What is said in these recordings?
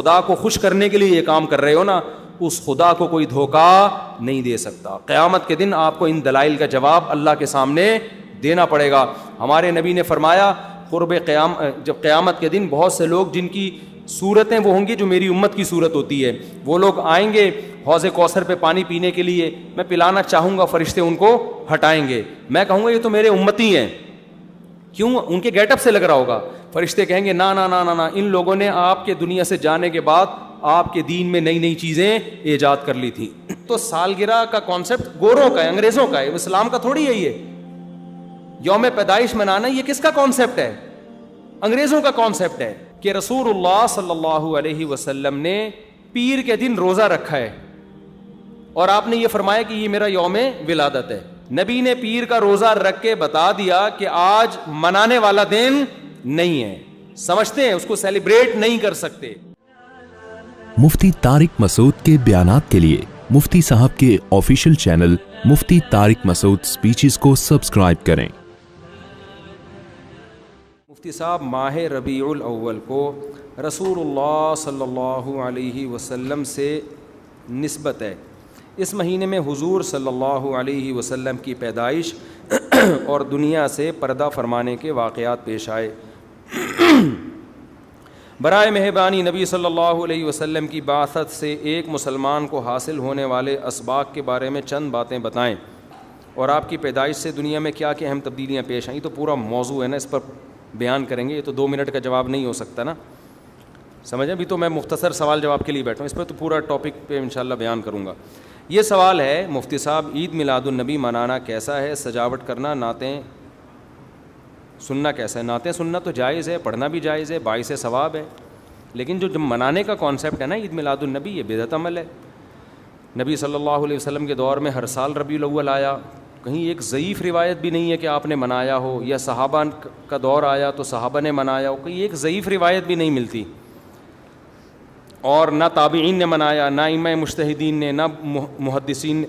خدا کو خوش کرنے کے لیے یہ کام کر رہے ہو نا, اس خدا کو کوئی دھوکہ نہیں دے سکتا. قیامت کے دن آپ کو ان دلائل کا جواب اللہ کے سامنے دینا پڑے گا. ہمارے نبی نے فرمایا جب قیامت کے دن بہت سے لوگ جن کی صورتیں وہ ہوں گی جو میری امت کی صورت ہوتی ہے, وہ لوگ آئیں گے حوض کوثر پہ پانی پینے کے لیے, میں پلانا چاہوں گا, فرشتے ان کو ہٹائیں گے, میں کہوں گا یہ تو میرے امتی ہیں. کیوں؟ ان کے گیٹ اپ سے لگ رہا ہوگا. فرشتے کہیں گے نا نا نا نا نا, ان لوگوں نے آپ کے دنیا سے جانے کے بعد آپ کے دین میں نئی نئی چیزیں ایجاد کر لی تھی. تو سالگرہ کا کانسیپٹ گوروں کا ہے, انگریزوں کا ہے, اسلام کا تھوڑی ہے. یہ یوم پیدائش منانا یہ کس کا کانسیپٹ ہے؟ انگریزوں کا کانسیپٹ ہے. کہ رسول اللہ صلی اللہ علیہ وسلم نے پیر کے دن روزہ رکھا ہے اور آپ نے یہ فرمایا کہ یہ میرا یوم ولادت ہے. نبی نے پیر کا روزہ رکھ کے بتا دیا کہ آج منانے والا دن نہیں ہے, سمجھتے ہیں, اس کو سیلیبریٹ نہیں کر سکتے. مفتی طارق مسعود کے بیانات کے لیے مفتی صاحب کے آفیشیل چینل مفتی طارق مسعود سپیچز کو سبسکرائب کریں. مفتی صاحب ماہ ربیع الاول کو رسول اللہ صلی اللہ علیہ وسلم سے نسبت ہے. اس مہینے میں حضور صلی اللہ علیہ وسلم کی پیدائش اور دنیا سے پردہ فرمانے کے واقعات پیش آئے. برائے مہربانی نبی صلی اللہ علیہ وسلم کی بعثت سے ایک مسلمان کو حاصل ہونے والے اسباق کے بارے میں چند باتیں بتائیں, اور آپ کی پیدائش سے دنیا میں کیا کیا اہم تبدیلیاں پیش آئیں. تو پورا موضوع ہے نا, اس پر بیان کریں گے, یہ تو 2 منٹ کا جواب نہیں ہو سکتا نا, سمجھیں. ابھی تو میں مختصر سوال جواب کے لیے بیٹھا ہوں, اس پہ تو پورا ٹاپک پہ انشاءاللہ بیان کروں گا. یہ سوال ہے مفتی صاحب, عید میلاد النبی منانا کیسا ہے؟ سجاوٹ کرنا, نعتیں سننا کیسا ہے؟ نعتیں سننا تو جائز ہے, پڑھنا بھی جائز ہے, باعث ثواب ہے, لیکن جو منانے کا کانسیپٹ ہے نا عید میلاد النبی, یہ بدعت عمل ہے. نبی صلی اللہ علیہ وسلم کے دور میں ہر سال ربیع الاول آیا, کہیں ایک ضعیف روایت بھی نہیں ہے کہ آپ نے منایا ہو, یا صحابہ کا دور آیا تو صحابہ نے منایا ہو, کہیں ایک ضعیف روایت بھی نہیں ملتی. اور نہ تابعین نے منایا, نہ ائمہ مجتہدین نے, نہ محدثین نے,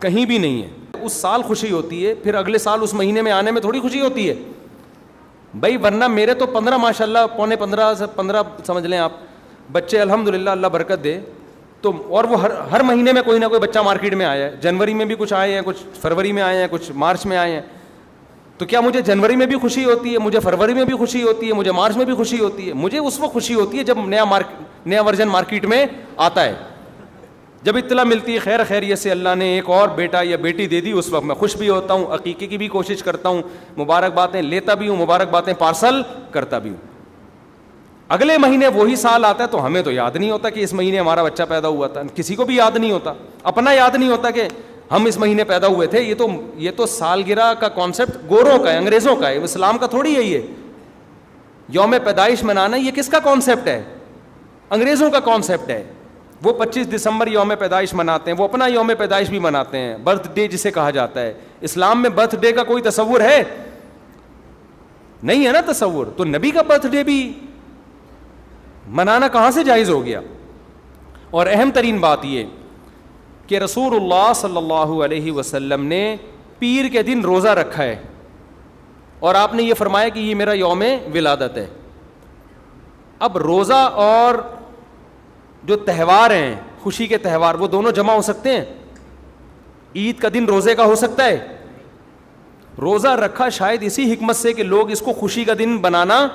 کہیں بھی نہیں ہے. اس سال خوشی ہوتی ہے, پھر اگلے سال اس مہینے میں آنے میں تھوڑی خوشی ہوتی ہے بھائی. ورنہ میرے تو 15 ماشاءاللہ 15 سمجھ لیں آپ بچے, الحمدللہ اللہ برکت دے, تو اور وہ ہر مہینے میں کوئی نہ کوئی بچہ مارکیٹ میں آیا ہے. جنوری میں بھی کچھ آئے ہیں, کچھ فروری میں آئے ہیں, کچھ مارچ میں آئے ہیں. تو کیا مجھے جنوری میں بھی خوشی ہوتی ہے, مجھے فروری میں بھی خوشی ہوتی ہے, مجھے مارچ میں بھی خوشی ہوتی ہے؟ مجھے اس وقت خوشی ہوتی ہے جب نیا ورژن مارکیٹ میں آتا ہے, جب اطلاع ملتی ہے خیر خیریت سے اللہ نے ایک اور بیٹا یا بیٹی دے دی, اس وقت میں خوش بھی ہوتا ہوں, عقیقے کی بھی کوشش کرتا ہوں, مبارکبادیں لیتا بھی ہوں, مبارکبادیں پارسل کرتا بھی ہوں. اگلے مہینے وہی سال آتا ہے تو ہمیں تو یاد نہیں ہوتا کہ اس مہینے ہمارا بچہ پیدا ہوا تھا, کسی کو بھی یاد نہیں ہوتا, اپنا یاد نہیں ہوتا کہ ہم اس مہینے پیدا ہوئے تھے. یہ تو سالگرہ کا کانسیپٹ گوروں کا ہے, انگریزوں کا ہے, اسلام کا تھوڑی ہے. یہ یوم پیدائش منانا یہ کس کا کانسیپٹ ہے؟ انگریزوں کا کانسیپٹ ہے. وہ 25 دسمبر یوم پیدائش مناتے ہیں, وہ اپنا یوم پیدائش بھی مناتے ہیں, برتھ ڈے جسے کہا جاتا ہے. اسلام میں برتھ ڈے کا کوئی تصور ہے نہیں ہے نا تصور, تو نبی کا برتھ ڈے بھی منانا کہاں سے جائز ہو گیا؟ اور اہم ترین بات یہ کہ رسول اللہ صلی اللہ علیہ وسلم نے پیر کے دن روزہ رکھا ہے اور آپ نے یہ فرمایا کہ یہ میرا یوم ولادت ہے. اب روزہ اور جو تہوار ہیں, خوشی کے تہوار, وہ دونوں جمع ہو سکتے ہیں؟ عید کا دن روزے کا ہو سکتا ہے؟ روزہ رکھا شاید اسی حکمت سے کہ لوگ اس کو خوشی کا دن بنانا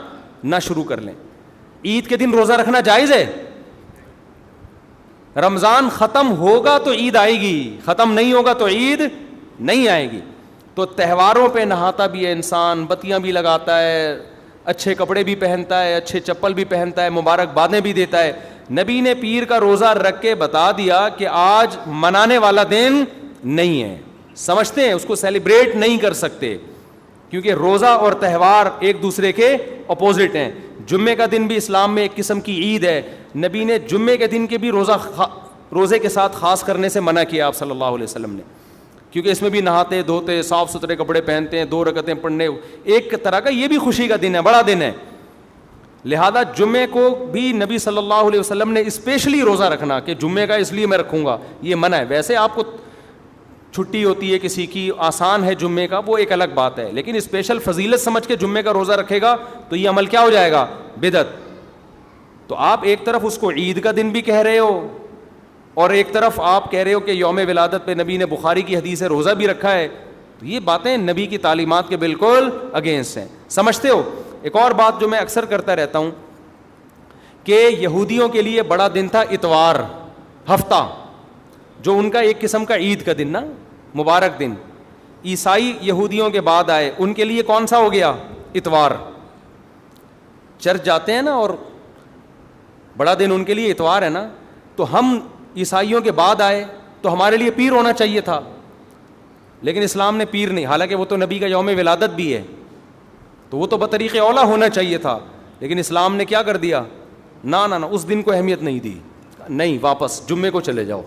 نہ شروع کر لیں. عید کے دن روزہ رکھنا جائز ہے. رمضان ختم ہوگا تو عید آئے گی, ختم نہیں ہوگا تو عید نہیں آئے گی. تو تہواروں پہ نہاتا بھی ہے انسان, بتیاں بھی لگاتا ہے, اچھے کپڑے بھی پہنتا ہے, اچھے چپل بھی پہنتا ہے, مبارکبادیں بھی دیتا ہے. نبی نے پیر کا روزہ رکھ کے بتا دیا کہ آج منانے والا دن نہیں ہے, سمجھتے ہیں, اس کو سیلیبریٹ نہیں کر سکتے, کیونکہ روزہ اور تہوار ایک دوسرے کے اپوزٹ ہیں. جمعے کا دن بھی اسلام میں ایک قسم کی عید ہے. نبی نے جمعے کے دن کے بھی روزے کے ساتھ خاص کرنے سے منع کیا آپ صلی اللہ علیہ وسلم نے, کیونکہ اس میں بھی نہاتے دھوتے, صاف ستھرے کپڑے پہنتے ہیں, 2 رکعتیں پڑھنے, ایک طرح کا یہ بھی خوشی کا دن ہے, بڑا دن ہے. لہذا جمعے کو بھی نبی صلی اللہ علیہ وسلم نے اسپیشلی روزہ رکھنا کہ جمعے کا اس لیے میں رکھوں گا, یہ منع ہے. ویسے آپ کو چھٹی ہوتی ہے کسی کی, آسان ہے جمعے کا, وہ ایک الگ بات ہے, لیکن اسپیشل فضیلت سمجھ کے جمعے کا روزہ رکھے گا تو یہ عمل کیا ہو جائے گا؟ بدعت. تو آپ ایک طرف اس کو عید کا دن بھی کہہ رہے ہو اور ایک طرف آپ کہہ رہے ہو کہ یوم ولادت پہ نبی نے بخاری کی حدیث ہے روزہ بھی رکھا ہے. تو یہ باتیں نبی کی تعلیمات کے بالکل اگینسٹ ہیں. سمجھتے ہو؟ ایک اور بات جو میں اکثر کرتا رہتا ہوں کہ یہودیوں کے لیے بڑا دن تھا اتوار, ہفتہ, جو ان کا ایک قسم کا عید کا دن نا, مبارک دن. عیسائی یہودیوں کے بعد آئے, ان کے لیے کون سا ہو گیا؟ اتوار. چرچ جاتے ہیں نا اور بڑا دن ان کے لیے اتوار ہے نا, تو ہم عیسائیوں کے بعد آئے تو ہمارے لیے پیر ہونا چاہیے تھا, لیکن اسلام نے پیر نہیں, حالانکہ وہ تو نبی کا یوم ولادت بھی ہے, تو وہ تو بطریق اولا ہونا چاہیے تھا, لیکن اسلام نے کیا کر دیا؟ نا نا نا, اس دن کو اہمیت نہیں دی, نہیں واپس جمعے کو چلے جاؤ.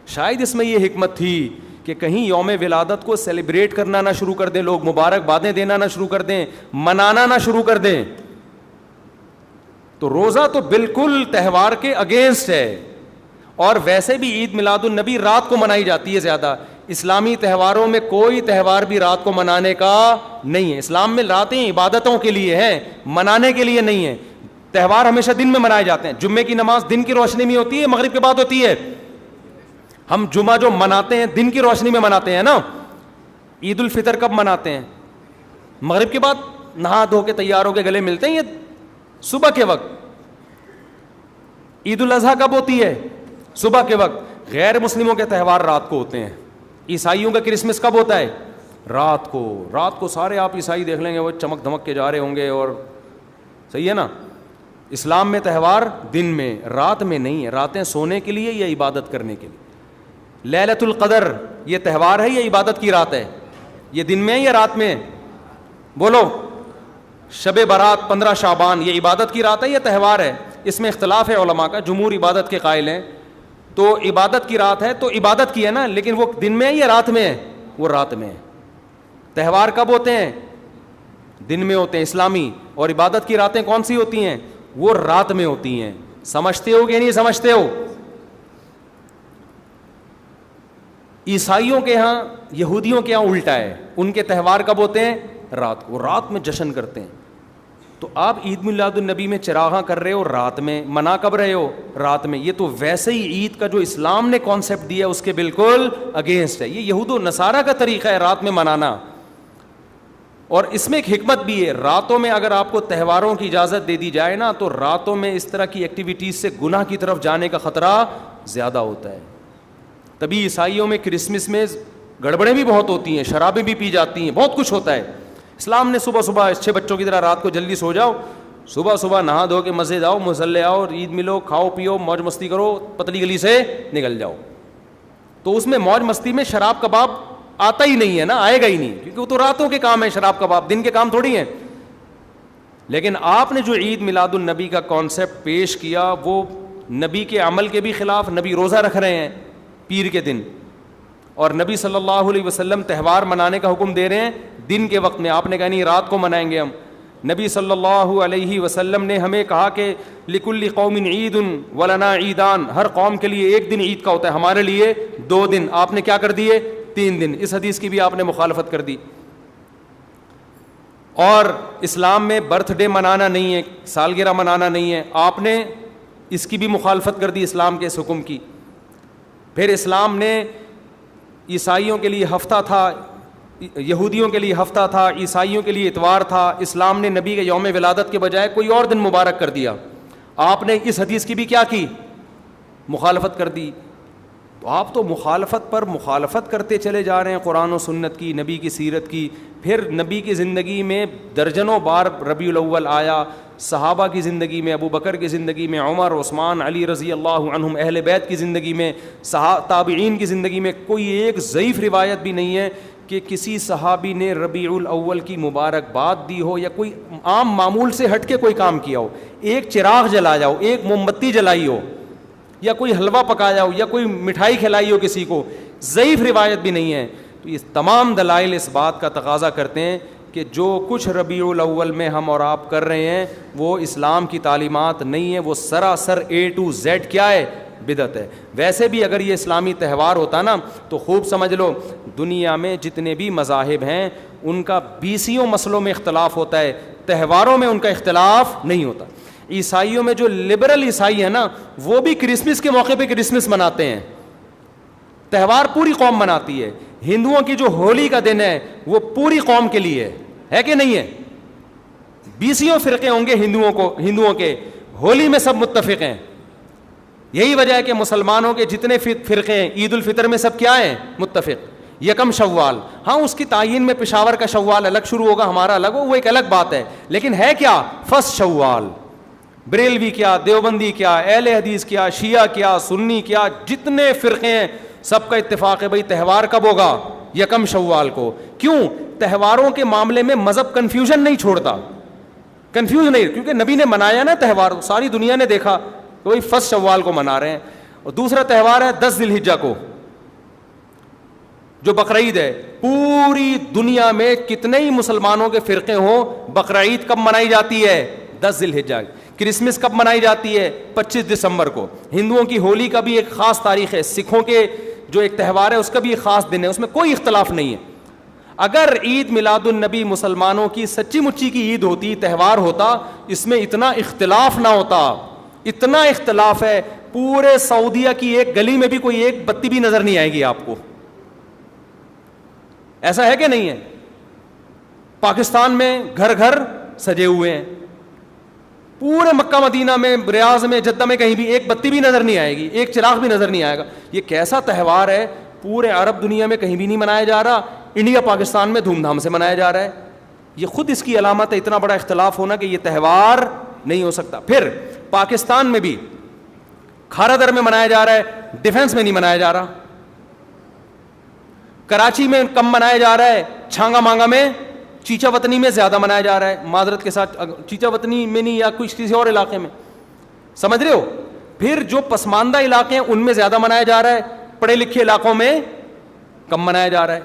شاید اس میں یہ حکمت تھی کہ کہیں یوم ولادت کو سیلیبریٹ کرنا نہ شروع کر دیں لوگ, مبارک بادیں دینا نہ شروع کر دیں, منانا نہ شروع کر دیں. تو روزہ تو بالکل تہوار کے اگینسٹ ہے, اور ویسے بھی عید میلاد النبی رات کو منائی جاتی ہے زیادہ. اسلامی تہواروں میں کوئی تہوار بھی رات کو منانے کا نہیں ہے. اسلام میں راتیں عبادتوں کے لیے ہیں, منانے کے لیے نہیں ہے. تہوار ہمیشہ دن میں منائے جاتے ہیں. جمعے کی نماز دن کی روشنی میں ہوتی ہے, مغرب کے بعد ہوتی ہے. ہم جمعہ جو مناتے ہیں دن کی روشنی میں مناتے ہیں نا. عید الفطر کب مناتے ہیں؟ مغرب کے بعد نہا دھو کے تیار ہو کے گلے ملتے ہیں, یہ صبح کے وقت. عید الاضحیٰ کب ہوتی ہے؟ صبح کے وقت. غیر مسلموں کے تہوار رات کو ہوتے ہیں. عیسائیوں کا کرسمس کب ہوتا ہے؟ رات کو. رات کو سارے آپ عیسائی دیکھ لیں گے وہ چمک دھمک کے جا رہے ہوں گے, اور صحیح ہے نا. اسلام میں تہوار دن میں, رات میں نہیں ہے. راتیں سونے کے لیے یا عبادت کرنے کے لیے. لیلۃ القدر یہ تہوار ہے یا عبادت کی رات ہے؟ یہ دن میں ہے یا رات میں؟ بولو. شب برات 15 شعبان یہ عبادت کی رات ہے یا تہوار ہے؟ اس میں اختلاف ہے علماء کا. جمہور عبادت کے قائل ہیں, تو عبادت کی رات ہے تو عبادت کی ہے نا, لیکن وہ دن میں ہے یا رات میں ہے؟ وہ رات میں ہے. تہوار کب ہوتے ہیں؟ دن میں ہوتے ہیں اسلامی, اور عبادت کی راتیں کون سی ہوتی ہیں؟ وہ رات میں ہوتی ہیں. سمجھتے ہو کہ نہیں سمجھتے ہو؟ عیسائیوں کے ہاں, یہودیوں کے ہاں الٹا ہے. ان کے تہوار کب ہوتے ہیں؟ رات کو. رات میں جشن کرتے ہیں. تو آپ عید میلاد النبی میں چراغاں کر رہے ہو رات میں, منا کب رہے ہو؟ رات میں. یہ تو ویسے ہی عید کا جو اسلام نے کانسیپٹ دیا اس کے بالکل اگینسٹ ہے. یہ یہود و نصارہ کا طریقہ ہے رات میں منانا. اور اس میں ایک حکمت بھی ہے, راتوں میں اگر آپ کو تہواروں کی اجازت دے دی جائے نا, تو راتوں میں اس طرح کی ایکٹیویٹیز سے گناہ کی طرف جانے کا خطرہ زیادہ ہوتا ہے. تبھی عیسائیوں میں کرسمس میں گڑبڑیں بھی بہت ہوتی ہیں, شرابیں بھی پی جاتی ہیں, بہت کچھ ہوتا ہے. اسلام نے صبح صبح اچھے بچوں کی طرح رات کو جلدی سو جاؤ, صبح صبح نہا دھو کے مسجد آؤ, مصلی آؤ, عید ملو, کھاؤ پیو, موج مستی کرو, پتلی گلی سے نکل جاؤ. تو اس میں موج مستی میں شراب کباب آتا ہی نہیں ہے نا, آئے گا ہی نہیں, کیونکہ وہ تو راتوں کے کام ہے. شراب کباب دن کے کام تھوڑی ہیں. لیکن آپ نے جو عید میلاد النبی کا کانسیپٹ پیش کیا وہ نبی کے عمل کے بھی خلاف. نبی روزہ رکھ رہے ہیں پیر کے دن, اور نبی صلی اللہ علیہ وسلم تہوار منانے کا حکم دے رہے ہیں دن کے وقت میں. آپ نے کہا نہیں رات کو منائیں گے ہم. نبی صلی اللہ علیہ وسلم نے ہمیں کہا کہ لکل قوم عید ولنا عیدان, ہر قوم کے لیے ایک دن عید کا ہوتا ہے, ہمارے لیے 2 دن. آپ نے کیا کر دیے؟ 3 دن. اس حدیث کی بھی آپ نے مخالفت کر دی. اور اسلام میں برتھ ڈے منانا نہیں ہے, سالگرہ منانا نہیں ہے, آپ نے اس کی بھی مخالفت کر دی اسلام کے اس حکم کی. پھر اسلام نے عیسائیوں کے لیے ہفتہ تھا, یہودیوں کے لیے ہفتہ تھا, عیسائیوں کے لیے اتوار تھا. اسلام نے نبی کے یوم ولادت کے بجائے کوئی اور دن مبارک کر دیا. آپ نے اس حدیث کی بھی کیا کی؟ مخالفت کر دی. تو آپ تو مخالفت پر مخالفت کرتے چلے جا رہے ہیں قرآن و سنت کی, نبی کی سیرت کی. پھر نبی کی زندگی میں درجنوں بار ربیع الاول آیا, صحابہ کی زندگی میں, ابو بکر کی زندگی میں, عمر, عثمان, علی رضی اللہ عنہم, اہل بیت کی زندگی میں, تابعین کی زندگی میں. کوئی ایک ضعیف روایت بھی نہیں ہے کہ کسی صحابی نے ربیع الاول کی مبارکباد دی ہو یا کوئی عام معمول سے ہٹ کے کوئی کام کیا ہو. ایک چراغ جلایا ہو, ایک موم بتی جلائی ہو, یا کوئی حلوہ پکایا ہو, یا کوئی مٹھائی کھلائی ہو کسی کو, ضعیف روایت بھی نہیں ہے. تو یہ تمام دلائل اس بات کا تقاضا کرتے ہیں کہ جو کچھ ربیع الاول میں ہم اور آپ کر رہے ہیں وہ اسلام کی تعلیمات نہیں ہے, وہ سراسر A to Z کیا ہے؟ بدعت ہے. ویسے بھی اگر یہ اسلامی تہوار ہوتا نا تو خوب سمجھ لو دنیا میں جتنے بھی مذاہب ہیں ان کا 20 مسئلوں میں اختلاف ہوتا ہے, تہواروں میں ان کا اختلاف نہیں ہوتا. عیسائیوں میں جو لبرل عیسائی ہیں نا, وہ بھی کرسمس کے موقع پہ کرسمس مناتے ہیں, تہوار پوری قوم مناتی ہے. ہندوؤں کی جو ہولی کا دن ہے وہ پوری قوم کے لیے ہے کہ نہیں ہے؟ 20 فرقے ہوں گے ہندوؤں کے, ہولی میں سب متفق ہیں. یہی وجہ ہے کہ مسلمانوں کے جتنے فرقے ہیں عید الفطر میں سب کیا ہیں؟ متفق. یکم شوال, ہاں اس کی تعین میں پشاور کا شوال الگ شروع ہوگا, ہمارا الگ ہو, وہ ایک الگ بات ہے, لیکن ہے کیا؟ فرسٹ شوال. بریلوی کیا, دیوبندی کیا, اہل حدیث کیا, شیعہ کیا, سنی کیا, جتنے فرقے ہیں سب کا اتفاق ہے بھائی تہوار کب ہوگا؟ یکم شوال کو. کیوں؟ تہواروں کے معاملے میں مذہب کنفیوژن نہیں چھوڑتا, کنفیوز نہیں, کیونکہ نبی نے منایا نا تہوار, ساری دنیا نے دیکھا تو وہی فرسٹ شوال کو منا رہے ہیں. اور دوسرا تہوار ہے 10 ذی الحجہ کو, جو بقرعید ہے. پوری دنیا میں کتنے ہی مسلمانوں کے فرقے ہوں, بقرعید کب منائی جاتی ہے؟ 10 ذی الحجہ. کرسمس کب منائی جاتی ہے؟ 25 دسمبر کو. ہندوؤں کی ہولی کا بھی ایک خاص تاریخ ہے, سکھوں کے جو ایک تہوار ہے اس کا بھی ایک خاص دن ہے, اس میں کوئی اختلاف نہیں ہے. اگر عید میلاد النبی مسلمانوں کی سچی مچی کی عید ہوتی, تہوار ہوتا, اس میں اتنا اختلاف نہ ہوتا. اتنا اختلاف ہے, پورے سعودیہ کی ایک گلی میں بھی کوئی ایک بتی بھی نظر نہیں آئے گی آپ کو. ایسا ہے کہ نہیں ہے؟ پاکستان میں گھر گھر سجے ہوئے ہیں, پورے مکہ مدینہ میں, ریاض میں, جدہ میں کہیں بھی ایک بتی بھی نظر نہیں آئے گی, ایک چراغ بھی نظر نہیں آئے گا. یہ کیسا تہوار ہے؟ پورے عرب دنیا میں کہیں بھی نہیں منایا جا رہا, انڈیا پاکستان میں دھوم دھام سے منایا جا رہا ہے. یہ خود اس کی علامت ہے, اتنا بڑا اختلاف ہونا کہ یہ تہوار نہیں ہو سکتا. پھر پاکستان میں بھی کھارا در میں منایا جا رہا ہے, ڈیفنس میں نہیں منایا جا رہا. کراچی میں کم منایا جا رہا ہے, چھانگا مانگا میں, چیچا وطنی میں زیادہ منایا جا رہا ہے. معذرت کے ساتھ, چیچا وطنی میں نہیں, یا کسی اور علاقے میں, سمجھ رہے ہو. پھر جو پسماندہ علاقے ہیں ان میں زیادہ منایا جا رہا ہے, پڑھے لکھے علاقوں میں کم منایا جا رہا ہے.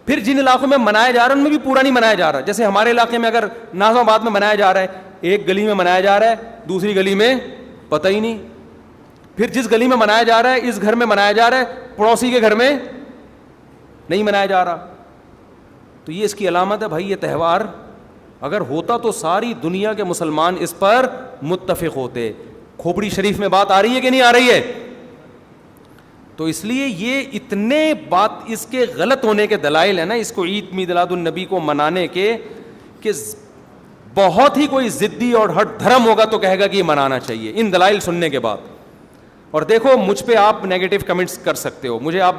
پھر جن علاقوں میں منایا جا رہا ہے ان میں بھی پورا نہیں منایا جا رہا. جیسے ہمارے علاقے میں اگر ناظم آباد میں منایا جا رہا ہے, ایک گلی میں منایا جا رہا ہے, دوسری گلی میں پتہ ہی نہیں. پھر جس گلی میں منایا جا رہا ہے, اس گھر میں منایا جا رہا ہے, پڑوسی کے گھر میں نہیں منایا جا رہا. تو یہ اس کی علامت ہے بھائی, یہ تہوار اگر ہوتا تو ساری دنیا کے مسلمان اس پر متفق ہوتے. کھوپڑی شریف میں بات آ رہی ہے کہ نہیں آ رہی ہے؟ تو اس لیے یہ اتنے بات اس کے غلط ہونے کے دلائل ہیں نا, اس کو عید میلاد النبی کو منانے کے, کہ بہت ہی کوئی ضدی اور ہٹ دھرم ہوگا تو کہے گا کہ یہ منانا چاہیے ان دلائل سننے کے بعد. اور دیکھو مجھ پہ آپ نیگیٹو کمنٹس کر سکتے ہو, مجھے آپ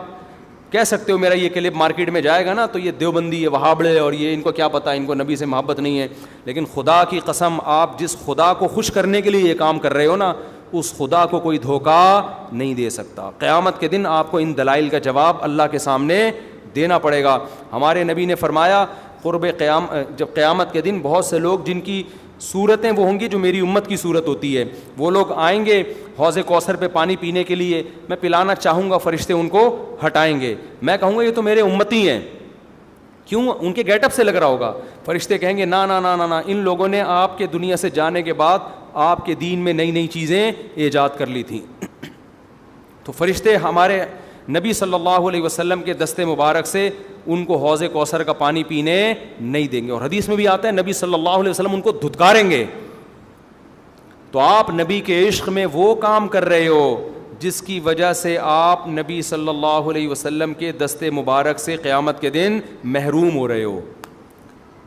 کہہ سکتے ہو میرا یہ کلپ مارکیٹ میں جائے گا نا تو یہ دیوبندی, یہ وہابڑے, اور یہ ان کو کیا پتہ, ان کو نبی سے محبت نہیں ہے. لیکن خدا کی قسم, آپ جس خدا کو خوش کرنے کے لیے یہ کام کر رہے ہو نا, اس خدا کو کوئی دھوکہ نہیں دے سکتا. قیامت کے دن آپ کو ان دلائل کا جواب اللہ کے سامنے دینا پڑے گا. ہمارے نبی نے فرمایا جب قیامت کے دن بہت سے لوگ جن کی صورتیں وہ ہوں گی جو میری امت کی صورت ہوتی ہے, وہ لوگ آئیں گے حوض کوثر پہ پانی پینے کے لیے, میں پلانا چاہوں گا, فرشتے ان کو ہٹائیں گے, میں کہوں گا یہ تو میرے امتی ہیں. کیوں؟ ان کے گیٹ اپ سے لگ رہا ہوگا. فرشتے کہیں گے نا نا نا نا نا, ان لوگوں نے آپ کے دنیا سے جانے کے بعد آپ کے دین میں نئی نئی چیزیں ایجاد کر لی تھیں. تو فرشتے ہمارے نبی صلی اللہ علیہ وسلم کے دستے مبارک سے ان کو حوض کوثر کا پانی پینے نہیں دیں گے. اور حدیث میں بھی آتا ہے نبی صلی اللہ علیہ وسلم ان کو دھتکاریں گے. تو آپ نبی کے عشق میں وہ کام کر رہے ہو جس کی وجہ سے آپ نبی صلی اللہ علیہ وسلم کے دستے مبارک سے قیامت کے دن محروم ہو رہے ہو.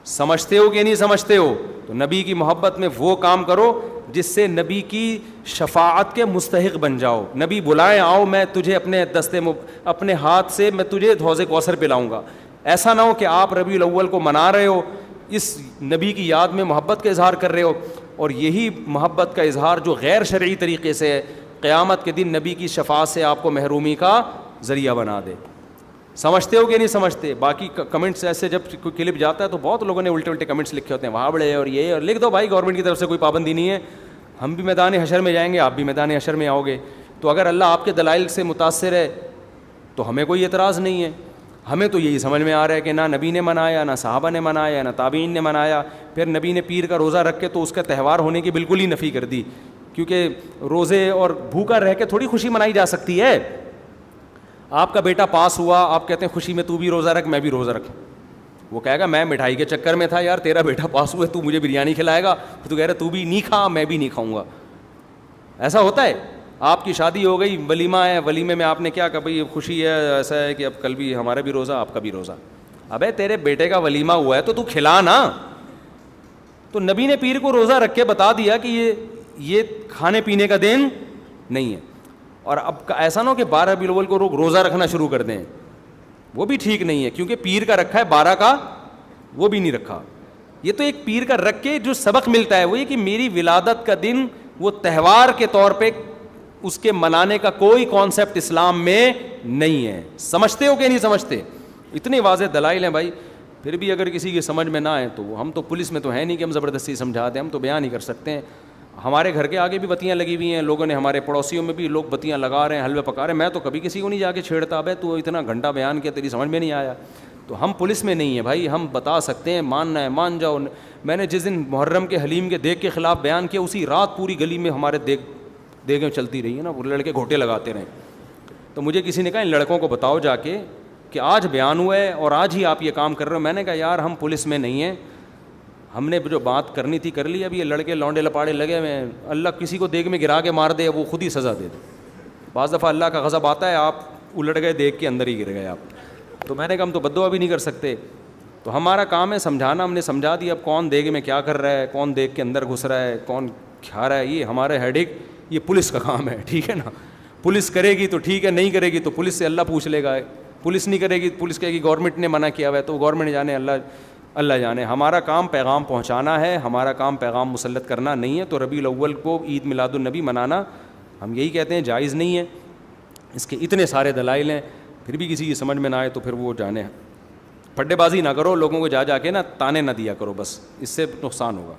سمجھتے ہو کہ نہیں سمجھتے ہو؟ تو نبی کی محبت میں وہ کام کرو جس سے نبی کی شفاعت کے مستحق بن جاؤ. نبی بلائیں, آؤ میں تجھے اپنے ہاتھ سے میں تجھے حوض کوثر پلاؤں گا. ایسا نہ ہو کہ آپ ربیع الاول کو منا رہے ہو, اس نبی کی یاد میں محبت کا اظہار کر رہے ہو, اور یہی محبت کا اظہار جو غیر شرعی طریقے سے ہے, قیامت کے دن نبی کی شفاعت سے آپ کو محرومی کا ذریعہ بنا دے. سمجھتے ہو کہ نہیں سمجھتے؟ باقی کمنٹس ایسے جب کوئی کلپ جاتا ہے تو بہت لوگوں نے الٹے الٹے کمنٹس لکھے ہوتے ہیں, وہاں بڑے اور یہ, اور لکھ دو بھائی, گورنمنٹ کی طرف سے کوئی پابندی نہیں ہے, ہم بھی میدان حشر میں جائیں گے, آپ بھی میدان حشر میں آؤ گے. تو اگر اللہ آپ کے دلائل سے متاثر ہے تو ہمیں کوئی اعتراض نہیں ہے. ہمیں تو یہی سمجھ میں آ رہا ہے کہ نہ نبی نے منایا, نہ صحابہ نے منایا, نہ تابعین نے منایا. پھر نبی نے پیر کا روزہ رکھ کے تو اس کا تہوار ہونے کی بالکل ہی نفی کر دی, کیونکہ روزے اور بھوکا رہ کے تھوڑی خوشی منائی جا سکتی ہے. آپ کا بیٹا پاس ہوا, آپ کہتے ہیں خوشی میں تو بھی روزہ رکھ, میں بھی روزہ رکھوں, وہ کہے گا میں مٹھائی کے چکر میں تھا یار, تیرا بیٹا پاس ہوئے, تو مجھے بریانی کھلائے گا, تو کہہ رہا تو بھی نہیں کھا, میں بھی نہیں کھاؤں گا. ایسا ہوتا ہے. آپ کی شادی ہو گئی, ولیمہ ہے, ولیمے میں آپ نے کیا کہا بھائی خوشی ہے, ایسا ہے کہ اب کل بھی ہمارا بھی روزہ, آپ کا بھی روزہ. ابے تیرے بیٹے کا ولیمہ ہوا ہے تو کھلا نا. تو نبی نے پیر کو روزہ رکھ کے بتا دیا کہ یہ کھانے پینے کا دن نہیں ہے. اور اب ایسا نہ ہو کہ 12 ربیع الاول کو روزہ رکھنا شروع کر دیں, وہ بھی ٹھیک نہیں ہے, کیونکہ پیر کا رکھا ہے, 12 کا وہ بھی نہیں رکھا. یہ تو ایک پیر کا رکھ کے جو سبق ملتا ہے وہ یہ کہ میری ولادت کا دن وہ تہوار کے طور پہ اس کے منانے کا کوئی کانسیپٹ اسلام میں نہیں ہے. سمجھتے ہو کہ نہیں سمجھتے؟ اتنے واضح دلائل ہیں بھائی. پھر بھی اگر کسی کی سمجھ میں نہ آئے تو ہم تو پولیس میں تو ہے نہیں کہ ہم زبردستی سمجھا دیں, ہم تو بیان نہیں کر سکتے ہیں. ہمارے گھر کے آگے بھی بتیاں لگی ہوئی ہیں, لوگوں نے, ہمارے پڑوسیوں میں بھی لوگ بتیاں لگا رہے ہیں, حلوے پکا رہے ہیں. میں تو کبھی کسی کو نہیں جا کے چھیڑتا, بھائی تو اتنا گھنٹہ بیان کیا, تیری سمجھ میں نہیں آیا. تو ہم پولیس میں نہیں ہیں بھائی, ہم بتا سکتے ہیں, ماننا ہے مان جاؤ. میں نے جس دن محرم کے حلیم کے دیگ کے خلاف بیان کیا, اسی رات پوری گلی میں ہمارے دیگیں چلتی رہی ہیں نا, وہ لڑکے گھوٹے لگاتے رہے. تو مجھے کسی نے کہا ان لڑکوں کو بتاؤ جا کے کہ آج بیان ہوا ہے اور آج ہی آپ یہ کام کر رہے ہو. میں نے کہا یار ہم پولیس میں نہیں ہیں, ہم نے جو بات کرنی تھی کر لی. اب یہ لڑکے لونڈے لپاڑے لگے ہوئے ہیں, اللہ کسی کو دیگ میں گرا کے مار دے, وہ خود ہی سزا دے دے. بعض دفعہ اللہ کا غضب آتا ہے, آپ الٹ گئے دیگ کے اندر ہی گر گئے آپ. تو میں نے کہا ہم تو بددعا بھی نہیں کر سکتے, تو ہمارا کام ہے سمجھانا. ہم نے سمجھا دیا. اب کون دیگ میں کیا کر رہا ہے, کون دیگ کے اندر گھس رہا ہے, کون کھا رہا ہے, یہ ہمارے ہیڈک, یہ پولیس کا کام ہے, ٹھیک ہے نا. پولیس کرے گی تو ٹھیک ہے, نہیں کرے گی تو پولیس سے اللہ پوچھ لے گا. پولیس نہیں کرے گی, پولیس کہے گی گورنمنٹ نے منع کیا ہوا ہے, تو گورنمنٹ جانے, اللہ جانے. ہمارا کام پیغام پہنچانا ہے, ہمارا کام پیغام مسلط کرنا نہیں ہے. تو ربیع الاول کو عید میلاد النبی منانا ہم یہی کہتے ہیں جائز نہیں ہے. اس کے اتنے سارے دلائل ہیں, پھر بھی کسی کی سمجھ میں نہ آئے تو پھر وہ جانے. پڈے بازی نہ کرو, لوگوں کو جا کے نا تانے نہ دیا کرو, بس اس سے نقصان ہوگا.